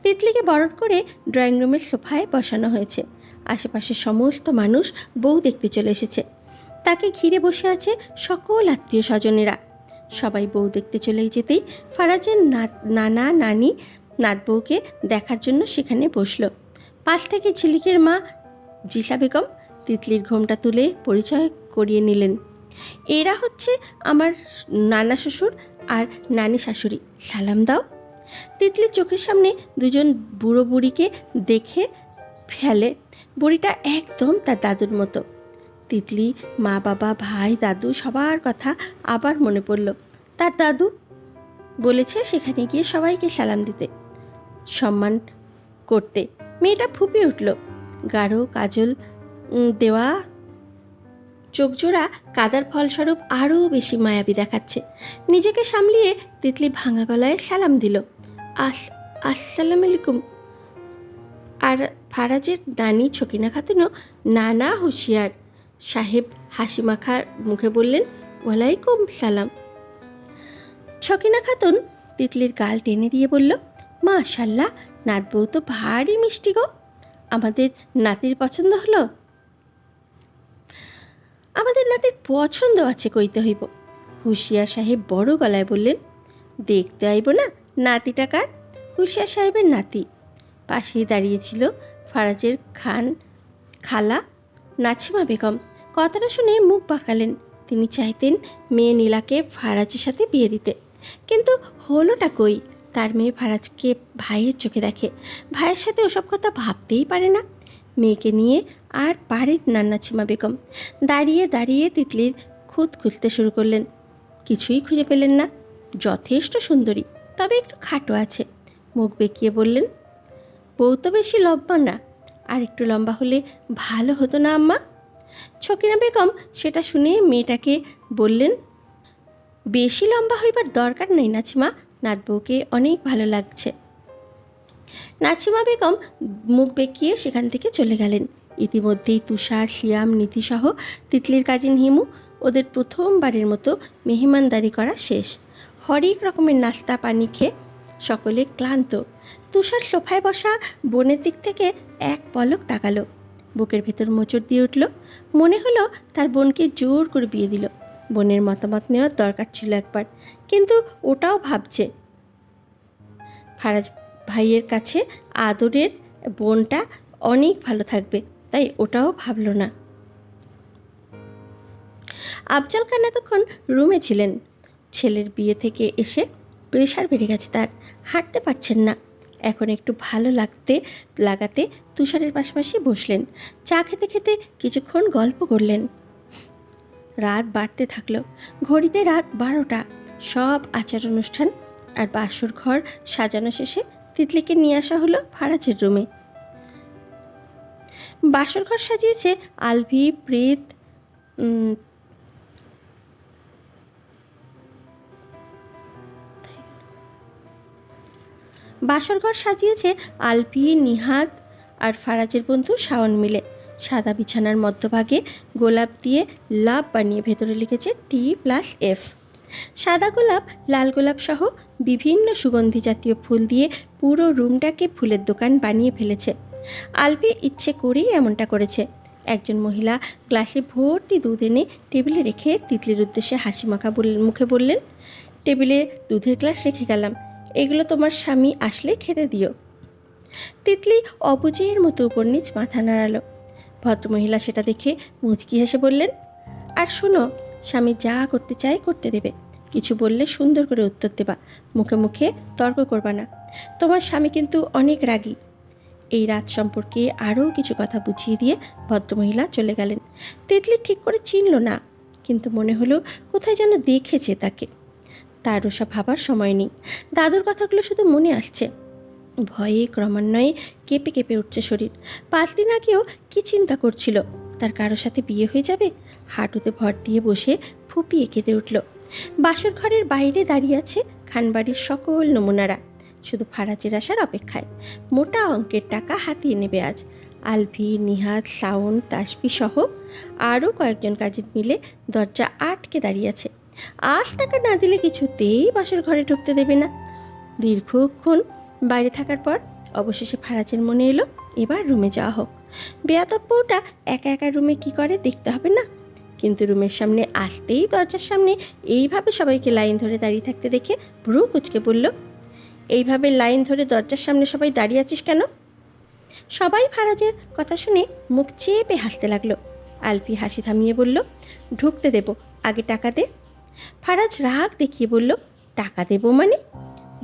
তিতলিকে বরণ করে ড্রয়িং রুমের সোফায় বসানো হয়েছে। আশেপাশের সমস্ত মানুষ বউ দেখতে চলে এসেছে। তাকে ঘিরে বসে আছে সকল আত্মীয় স্বজনেরা। সবাই বউ দেখতে চলে যেতেই ফারাজের নানা নানি নাতবউকে দেখার জন্য সেখানে বসলো। পাশ থেকে ঝিলিকের মা জিসা বেগম তিতলির ঘোমটা তুলে পরিচয় করিয়ে নিলেন। এরা হচ্ছে আমার নানা শ্বশুর আর নানি শাশুড়ি, সালাম দাও। তিতলির চোখের সামনে দুজন বুড়ো বুড়িকে দেখে ফেলে। বুড়িটা একদম তার দাদুর মতো। তিতলি মা বাবা ভাই দাদু সবার কথা আবার মনে পড়ল। তার দাদু বলেছে সেখানে গিয়ে সবাইকে সালাম দিতে, সম্মান করতে। মেয়েটা ফুঁপিয়ে উঠল। গাঢ় কাজল দেওয়া চোখজোড়া কাদার ফলস্বরূপ আরও বেশি মায়াবী দেখাচ্ছে। নিজেকে সামলিয়ে তিতলি ভাঙা গলায় সালাম দিল, আসসালামু আলাইকুম। আর ফারাজের নানি ছকিনা খাতুনও নানা হুঁশিয়ার সাহেব হাসি মাখা মুখে বললেন, ওয়ালাইকুম সালাম। ছকিনা খাতুন তিতলির গাল টেনে দিয়ে বলল, মাশাল্লাহ, নাতবউ তো ভারী মিষ্টি গো। আমাদের নাতির পছন্দ হলো? আমাদের নাতির পছন্দ আছে কইতে হইব। হুঁশিয়ার সাহেব বড় গলায় বললেন, দেখতে আইব না নাতিটা কার? হুঁশিয়ার সাহেবের নাতি। পাশেই দাঁড়িয়েছিল ফারাজের খালা নাছিমা বেগম। কথাটা শুনে মুখ বাঁকালেন। তিনি চাইতেন মেয়ে নীলাকে ফারাজের সাথে বিয়ে দিতে, কিন্তু হলোটা কই? তার মেয়ে ফারাজকে ভাইয়ের চোখে দেখে, ভাইয়ের সাথে ওসব কথা ভাবতেই পারে না। মেয়েকে নিয়ে আর পারেন না নাছিমা বেগম। দাঁড়িয়ে দাঁড়িয়ে তিতলির খুঁত খুঁজতে শুরু করলেন। কিছুই খুঁজে পেলেন না। যথেষ্ট সুন্দরী, তবে একটু খাটো আছে। মুখ বেঁকিয়ে বললেন, বউ তো বেশি লম্বা না, আর একটু লম্বা হলে ভালো হতো না আম্মা? ছকিনা বেগম সেটা শুনে মেয়েটাকে বললেন, বেশি লম্বা হইবার দরকার নেই নাছিমা, নাতবউকে অনেক ভালো লাগছে। নাছিমা বেগম মুখ বেঁকিয়ে সেখান থেকে চলে গেলেন। ইতিমধ্যেই তুষার, শিয়াম, নীতিসহ তিতলির কাজিন হিমু ওদের প্রথমবারের মতো মেহমানদারি করা শেষ। হরেক রকমের নাস্তা পানি খেয়ে সকলে ক্লান্ত। তুষার সোফায় বসা বোনের দিক থেকে এক পলক তাকালো। বুকের ভেতর মোচড় দিয়ে উঠল। মনে হলো তার বোনকে জোর করে বিয়ে দিল। বোনের মতামত নেওয়ার দরকার ছিল একবার, কিন্তু ওটাও ভাবছে ফারাজ ভাইয়ের কাছে আদরের বোনটা অনেক ভালো থাকবে, তাই ওটাও ভাবল না। আফজাল খান এতক্ষণ রুমে ছিলেন। ছেলের বিয়ে থেকে এসে প্রেশার বেড়ে গেছে তার, হাঁটতে পারছেন না। এখন একটু ভালো লাগাতে তুষারের পাশাপাশি বসলেন। চা খেতে খেতে কিছুক্ষণ গল্প করলেন। রাত বাড়তে থাকলো। ঘড়িতে রাত 12টা। সব আচার অনুষ্ঠান আর বাসর ঘর সাজানো শেষে তিতলিকে নিয়ে আসা হলো ফারাজের রুমে। বাসর ঘর সাজিয়েছে আলভি, প্রীত, বাসরঘর সাজিয়েছে আলভি, নিহাত আর ফারাজের বন্ধু শাওন মিলে। সাদা বিছানার মধ্যভাগে গোলাপ দিয়ে লাভ বানিয়ে ভেতরে লিখেছে T+F। সাদা গোলাপ, লাল গোলাপ সহ বিভিন্ন সুগন্ধি জাতীয় ফুল দিয়ে পুরো রুমটাকে ফুলের দোকান বানিয়ে ফেলেছে। আলভি ইচ্ছে করেই এমনটা করেছে। একজন মহিলা গ্লাসে ভর্তি দুধ এনে টেবিলে রেখে তিতলির উদ্দেশ্যে হাসি মাখা মুখে বললেন, টেবিলে দুধের গ্লাস রেখে গেলাম, এগুলো তোমার স্বামী আসলে খেতে দিও। তিতলি অবুঝের মতো উপর নিচ মাথা নাড়ালো। ভদ্রমহিলা সেটা দেখে মুচকি হেসে বললেন, আর শোনো, স্বামী যা করতে চায় করতে দেবে, কিছু বললে সুন্দর করে উত্তর দেবা, মুখে মুখে তর্ক করবা না। তোমার স্বামী কিন্তু অনেক রাগী। এই রাত সম্পর্কে আরও কিছু কথা বুঝিয়ে দিয়ে ভদ্রমহিলা চলে গেলেন। তিতলি ঠিক করে চিনল না, কিন্তু মনে হলো কোথায় যেন দেখেছে তাকে। তার ওসব ভাবার সময় নেই। দাদুর কথাগুলো শুধু মনে আসছে। ভয়ে ক্রমান্বয়ে কেঁপে কেঁপে উঠছে শরীর। 5 দিন আগেও কি চিন্তা করছিল, তার কারোর সাথে বিয়ে হয়ে যাবে। হাঁটুতে ভর দিয়ে বসে ফুপিয়ে কেঁদে উঠল। বাসর ঘরের বাইরে দাঁড়িয়ে আছে খানবাড়ির সকল নমুনারা, শুধু ফারাজের আসার অপেক্ষায়। মোটা অঙ্কের টাকা হাতিয়ে নেবে আজ। আলভি, নিহাত, শাওন, তাসবি সহ আরও কয়েকজন কাজিন মিলে দরজা আটকে দাঁড়িয়ে আছে। আজ টাকা না দিলে কিছুতেই বাসর ঘরে ঢুকতে দেবে না। দীর্ঘক্ষণ বাইরে থাকার পর অবশেষে ফারাজের মনে এলো এবার রুমে যাওয়া হোক। বেয়াদব বউটা একা একা রুমে কি করে দেখতে হবে না? কিন্তু রুমের সামনে আসতেই দরজার সামনে এইভাবে সবাইকে লাইন ধরে দাঁড়িয়ে থাকতে দেখে ভ্রু কুঁচকে বলল, এইভাবে লাইন ধরে দরজার সামনে সবাই দাঁড়িয়ে আছিস কেন? সবাই ফারাজের কথা শুনে মুখ চেপে হাসতে লাগলো। আলফি হাসি থামিয়ে বলল, ঢুকতে দেব, আগে টাকা দে। ফারাজ রাগ দেখিয়ে বলল, টাকা দেব মানে?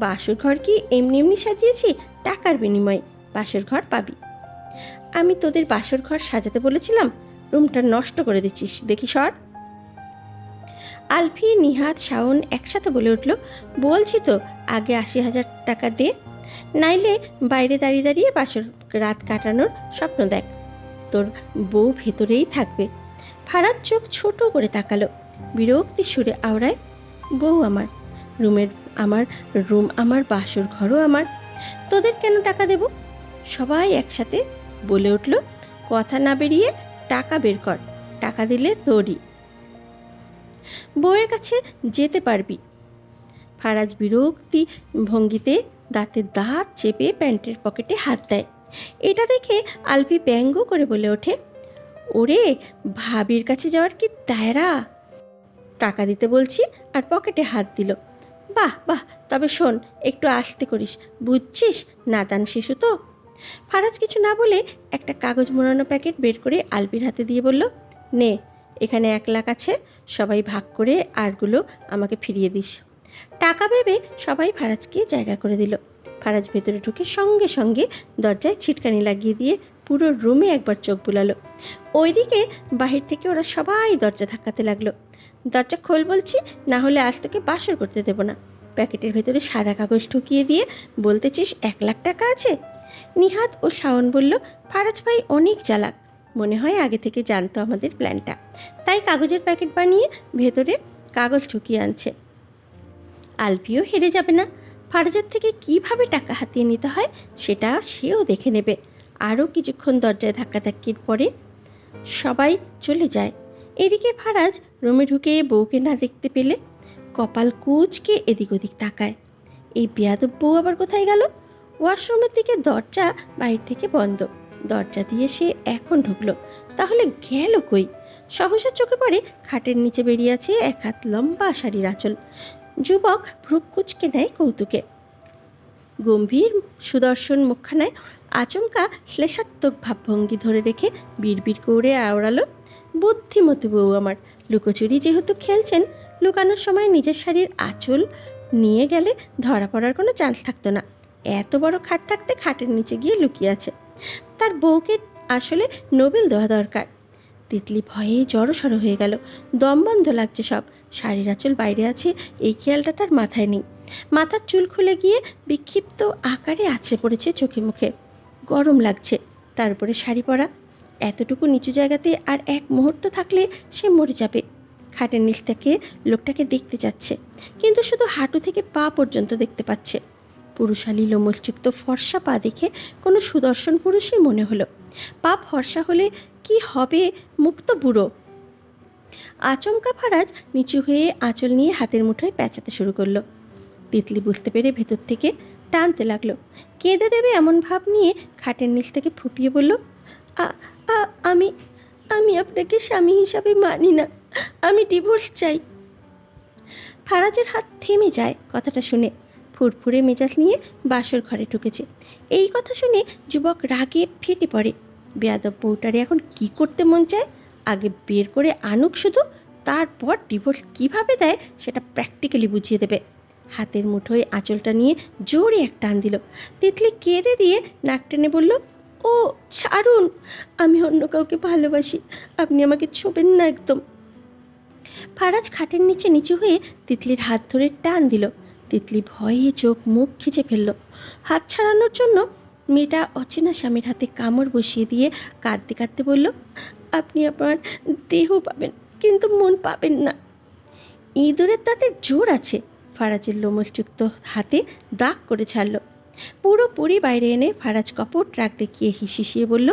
বাসর ঘর কি এমনি এমনি সাজিয়েছি? টাকার বিনিময়ে বাসর ঘর পাবি। আমি তোদের বাসর ঘর সাজাতে বলেছিলাম? রুমটা নষ্ট করে দিচ্ছিস, দেখি সর। আলফি, নিহাত, শাওন একসাথে বলে উঠল, বলছি তো আগে 80,000 টাকা দে, নাইলে বাইরে দাঁড়িয়ে দাঁড়িয়ে বাসর রাত কাটানোর স্বপ্ন দেখ, তোর বউ ভেতরেই থাকবে। ফারাজ চোখ ছোট করে তাকালো, বিরক্তি সুরে আওড়ায়, বউ আমার, রুম আমার, বাসর ঘরও আমার, তোদের কেন টাকা দেব? সবাই একসাথে বলে উঠল, কথা না বেরিয়ে টাকা বের কর, টাকা দিলে তোরই, বউয়ের কাছে যেতে পারবি। ফারাজ বিরক্তি ভঙ্গিতে দাঁতের দাঁত চেপে প্যান্টের পকেটে হাত দেয়। এটা দেখে আলফি ব্যঙ্গ করে বলে ওঠে, ওরে ভাবির কাছে যাওয়ার কি দায়রা? টাকা দিতে বলছি আর পকেটে হাত দিল। বাহ বাহ, তবে শোন, একটু আস্তে করিস, বুঝছিস, নাদান শিশু তো। ফারাজ কিছু না বলে একটা কাগজ মোড়ানো প্যাকেট বের করে আলফির হাতে দিয়ে বলল, নে, এখানে 1 লাখ আছে, সবাই ভাগ করে আরগুলো আমাকে ফিরিয়ে দিস। টাকা ভেবে সবাই ফারাজকে জায়গা করে দিল। ফারাজ ভেতরে ঢুকে সঙ্গে সঙ্গে দরজায় ছিটকানি লাগিয়ে দিয়ে পুরো রুমে একবার চোখ বুলালো। ওইদিকে বাহির থেকে ওরা সবাই দরজা ধাক্কাতে লাগলো, দরজা খোল বলছি, না হলে আজ তোকে বাসর করতে দেবো না। প্যাকেটের ভেতরে সাদা কাগজ ঠুকিয়ে দিয়ে বলতেছিস 1 লাখ টাকা আছে? নিহাত ও শাওন বলল, ফারাজ ভাই অনেক চালাক, মনে হয় আগে থেকে জানতো আমাদের প্ল্যানটা, তাই কাগজের প্যাকেট বানিয়ে ভেতরে কাগজ ঠুকিয়ে আনছে। আলফিও হেরে যাবে না, ফারাজের থেকে কিভাবে টাকা হাতিয়ে নিতে হয় সেটা সেও দেখে নেবে। আরও কিছুক্ষণ দরজায় ধাক্কাধাক্কির পরে সবাই চলে যায়। এদিকে ফারাজ রুমে ঢুকে বউকে না দেখতে পেলে কপাল কুঁচকে এদিক ওদিক তাকায়। এই বেয়াদব বউ আবার কোথায় গেল? ওয়াশরুমের দিকে দরজা বাইরে থেকে বন্ধ, দরজা দিয়ে সে এখন ঢুকলো, তাহলে গেল কই? সহসা চোখে পড়ে খাটের নিচে বেরিয়ে আছে 1 হাত লম্বা শাড়ির আঁচল। যুবক ভ্রু কুঁচকে নেয় কৌতুকে। গম্ভীর সুদর্শন মুখখানায় আচমকা শ্লেষাত্মক ভাবভঙ্গি ধরে রেখে বিড়বিড় করে আওড়ালো, বুদ্ধিমতী বউ আমার, লুকোচুরি যেহেতু খেলছেন, লুকানোর সময় নিজের শাড়ির আঁচল নিয়ে গেলে ধরা পড়ার কোনো চান্স থাকতো না। এত বড় খাট থাকতে খাটের নিচে গিয়ে লুকিয়ে আছে। তার বউকে আসলে নোবেল দেওয়া দরকার। তিতলি ভয়ে জড়সড় হয়ে গেল, দম বন্ধ লাগছে সব। শাড়ির আঁচল বাইরে আছে এই খেয়ালটা তার মাথায় নেই। মাথার চুল খুলে গিয়ে বিক্ষিপ্ত আকারে আছড়ে পড়েছে চোখে মুখে। গরম লাগছে, তার উপরে শাড়ি পরা। এতটুকু নিচু জায়গাতে আর 1 মুহূর্ত থাকলে সে মরে যাবে। খাটের নিচ থেকে লোকটাকে দেখতে যাচ্ছে, কিন্তু শুধু হাঁটু থেকে পা পর্যন্ত দেখতে পাচ্ছে। পুরুষালী লোমযুক্ত ফর্সা পা দেখে কোনো সুদর্শন পুরুষই মনে হলো। পা ফর্সা হলে কি হবে, মুখ তো বুড়ো। আচমকা ফারাজ নিচু হয়ে আঁচল নিয়ে হাতের মুঠোয় প্যাঁচাতে শুরু করলো। তিতলি বুঝতে পেরে ভেতর থেকে টানতে লাগলো। কেঁদে দেবে এমন ভাব নিয়ে খাটের নিচ থেকে ফুপিয়ে বলল, আমি আমি আপনাকে স্বামী হিসাবে মানি না, আমি ডিভোর্স চাই। ফারাজের হাত থেমে যায় কথাটা শুনে। ফুরফুরে মেজাজ নিয়ে বাসর ঘরে ঢুকেছে। এই কথা শুনে যুবক রাগে ফেটে পড়ে। বেয়াদব বউটারে এখন কি করতে মন চায়, আগে বের করে আনুক শুধু, তারপর ডিভোর্স কিভাবে দেয় সেটা প্র্যাকটিক্যালি বুঝিয়ে দেবে। হাতের মুঠোয় আঁচলটা নিয়ে জোরে এক টান দিল। তিতলি কেঁদে দিয়ে নাক টেনে বলল, ও ছাড়ুন, আমি অন্য কাউকে ভালোবাসি, আপনি আমাকে ছোবেন না একদম। ফারাজ খাটের নিচে নিচু হয়ে তিতলির হাত ধরে টান দিল। তিতলি ভয়ে চোখ মুখ খিচে ফেলল। হাত ছাড়ানোর জন্য মেয়েটা অচেনা স্বামীর হাতে কামড় বসিয়ে দিয়ে কাঁদতে কাঁদতে বলল, আপনি আমার দেহ পাবেন, কিন্তু মন পাবেন না। ইঁদুরের দাঁতের জোর আছে। ফারাজের লোমযুক্ত হাতে দাগ করে ছাড়ল। পুরোপুরি বাইরে এনে ফারাজ কপট রাগ দেখিয়ে হিসিয়ে বলল,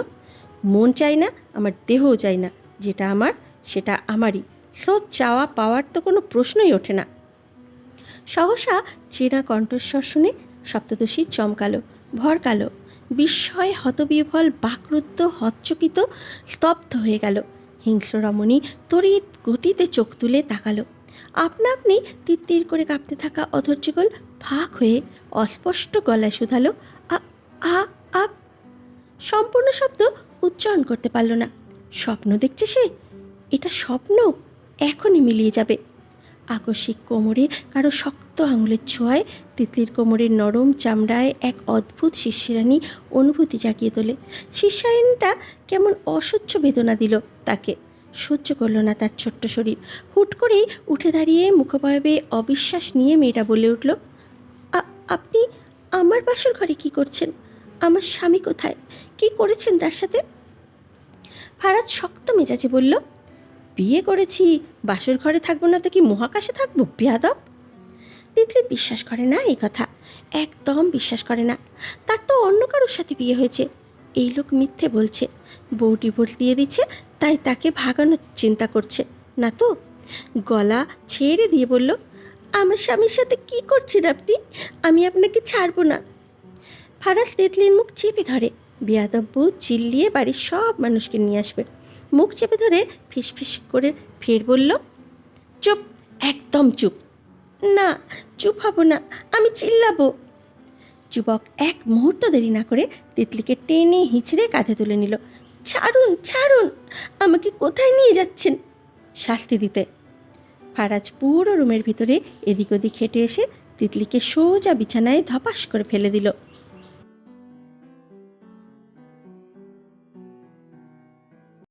মন চাই না, আমার দেহও চাই না। যেটা আমার সেটা আমারই। স্রোত চাওয়া পাওয়ার তো কোনো প্রশ্নই ওঠে না। সহসা চেনা কণ্ঠস্বর শুনে সপ্তদশী চমকালো, ভরকালো। বিস্ময়ে হতবিহ্বল, বাকরুদ্ধ, হতচকিত, স্তব্ধ হয়ে গেল। হিংস্র রমণী তড়িৎ গতিতে চোখ তুলে তাকালো। আপনা আপনি তিত্তির করে কাঁপতে থাকা অধৈর্যগোল ফাঁক হয়ে অস্পষ্ট গলায় শুধালো, আ আ আপ। সম্পূর্ণ শব্দ উচ্চারণ করতে পারল না। স্বপ্ন দেখছে সে? এটা স্বপ্ন? এখনই মিলিয়ে যাবে। আকস্মিক কোমরে কারো শক্ত আঙুলের ছোঁয়ায় তিতলির কোমরের নরম চামড়ায় এক অদ্ভুত শিরশিরানি অনুভূতি জাগিয়ে তোলে। শিরশিরানিটা কেমন অসহ্য বেদনা দিল তাকে। সহ্য করল না তার ছোট্ট শরীর। হুট করেই উঠে দাঁড়িয়ে মুখভবে অবিশ্বাস নিয়ে মেয়েটা বলে উঠল, আপনি আমার বাসর ঘরে কী করছেন? আমার স্বামী কোথায়? কি করেছেন তার সাথে? ফারাজ শক্ত মেজাজে বলল, বিয়ে করেছি, বাসর ঘরে থাকবো না তো কি মহাকাশে থাকবো, বেয়াদব। তিতলি বিশ্বাস করে না এই কথা, একদম বিশ্বাস করে না। তার তো অন্য কারোর সাথে বিয়ে হয়েছে। এই লোক মিথ্যে বলছে। বউ ডিভোর্স দিয়ে দিচ্ছে, তাই তাকে ভাগানোর চিন্তা করছে না তো। গলা ছেড়ে দিয়ে বলল, আমার স্বামীর সাথে কি করছেন আপনি? আমি আপনাকে ছাড়বো না। ফারাজ তিতলির মুখ চেপে ধরে। বেয়াদব বউ চিল্লিয়ে বাড়ির সব মানুষকে নিয়ে আসবে। মুখ চেপে ধরে ফিসফিস করে ফের বলল, চুপ, একদম চুপ। না, চুপ হব না, আমি চিল্লাবো। যুবক এক মুহূর্ত দেরি না করে তিতলিকে টেনে হিঁচড়ে কাঁধে তুলে নিল। ছাড়ুন, ছাড়ুন, আমাকে কোথায় নিয়ে যাচ্ছেন? শাস্তি দিতে। ফারাজ পুরো রুমের ভিতরে এদিক ওদিক হেঁটে এসে তিতলিকে সোজা বিছানায় ধপাস করে ফেলে দিল।